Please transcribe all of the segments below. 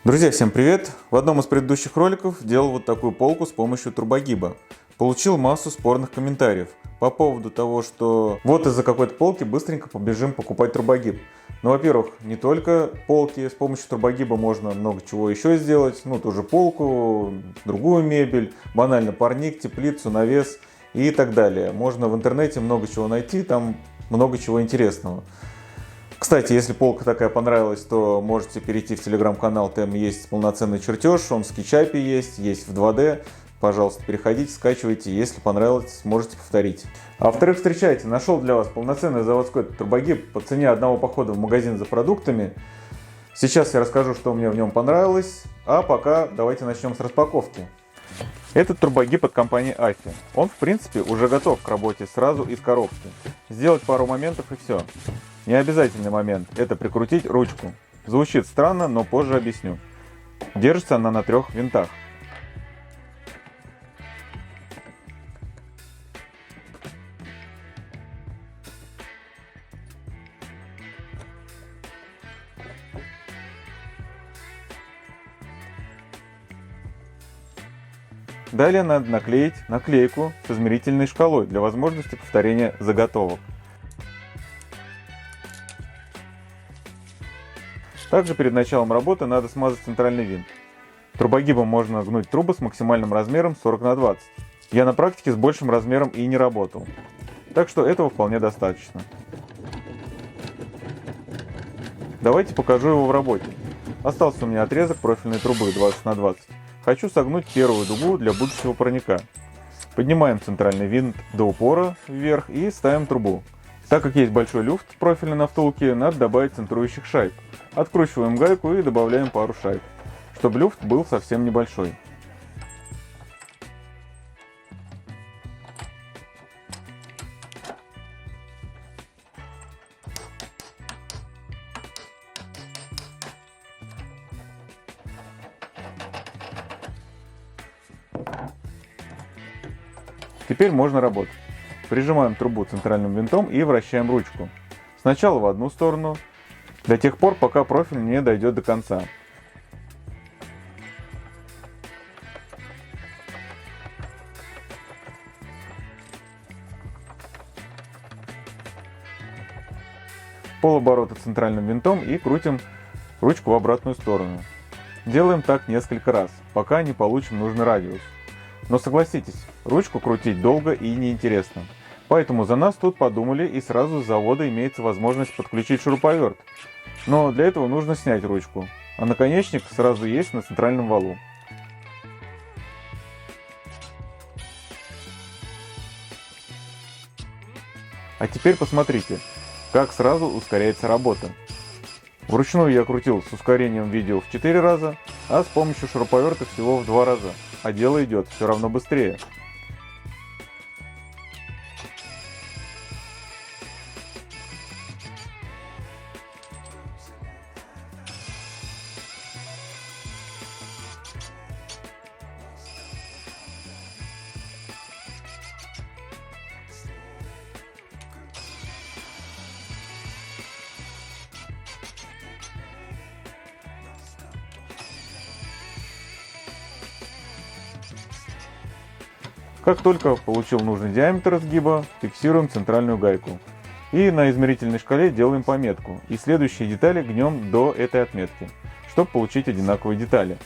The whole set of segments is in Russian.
Друзья, всем привет! В одном из предыдущих роликов делал вот такую полку с помощью турбогиба. Получил массу спорных комментариев по поводу того, что вот из-за какой-то полки быстренько побежим покупать турбогиб. Ну, во-первых, не только полки, с помощью турбогиба можно много чего еще сделать. Ну, ту же полку, другую мебель, банально парник, теплицу, навес и так далее. Можно в интернете много чего найти, там много чего интересного. Кстати, если полка такая понравилась, то можете перейти в телеграм-канал, там есть полноценный чертеж, он в SketchUp есть в 2D. Пожалуйста, переходите, скачивайте, если понравилось, сможете повторить. А во-вторых, встречайте, нашел для вас полноценный заводской турбогиб по цене одного похода в магазин за продуктами. Сейчас я расскажу, что мне в нем понравилось, а пока давайте начнем с распаковки. Этот турбогиб от компании AFI. Он, в принципе, уже готов к работе сразу из коробки. Сделать пару моментов и все. Необязательный момент – это прикрутить ручку. Звучит странно, но позже объясню. Держится она на 3 винтах. Далее надо наклеить наклейку с измерительной шкалой для возможности повторения заготовок. Также перед началом работы надо смазать центральный винт. Турбогибом можно гнуть трубы с максимальным размером 40 на 20. Я на практике с большим размером и не работал. Так что этого вполне достаточно. Давайте покажу его в работе. Остался у меня отрезок профильной трубы 20 на 20. Хочу согнуть первую дугу для будущего парника. Поднимаем центральный винт до упора вверх и ставим трубу. Так как есть большой люфт профильный на втулке, надо добавить центрующих шайб. Откручиваем гайку и добавляем пару шайб, чтобы люфт был совсем небольшой. Теперь можно работать. Прижимаем трубу центральным винтом и вращаем ручку. Сначала в одну сторону, до тех пор, пока профиль не дойдет до конца. Полоборота центральным винтом и крутим ручку в обратную сторону. Делаем так несколько раз, пока не получим нужный радиус. Но согласитесь, ручку крутить долго и неинтересно. Поэтому за нас тут подумали, и сразу с завода имеется возможность подключить шуруповерт. Но для этого нужно снять ручку, а наконечник сразу есть на центральном валу. А теперь посмотрите, как сразу ускоряется работа. Вручную я крутил с ускорением видео в 4 раза, а с помощью шуруповерта всего в 2 раза. А дело идет все равно быстрее. Как только получил нужный диаметр сгиба, фиксируем центральную гайку. И на измерительной шкале делаем пометку. И следующие детали гнем до этой отметки, чтобы получить одинаковые детали.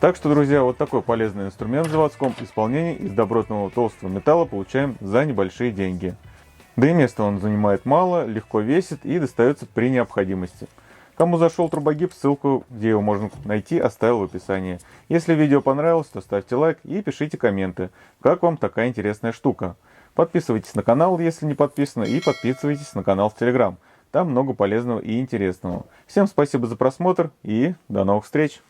Так что, друзья, вот такой полезный инструмент в заводском исполнении из добротного толстого металла получаем за небольшие деньги. Да и места он занимает мало, легко весит и достается при необходимости. Кому зашел турбогиб, ссылку, где его можно найти, оставил в описании. Если видео понравилось, то ставьте лайк и пишите комменты, как вам такая интересная штука. Подписывайтесь на канал, если не подписаны, и подписывайтесь на канал в Telegram. Там много полезного и интересного. Всем спасибо за просмотр и до новых встреч!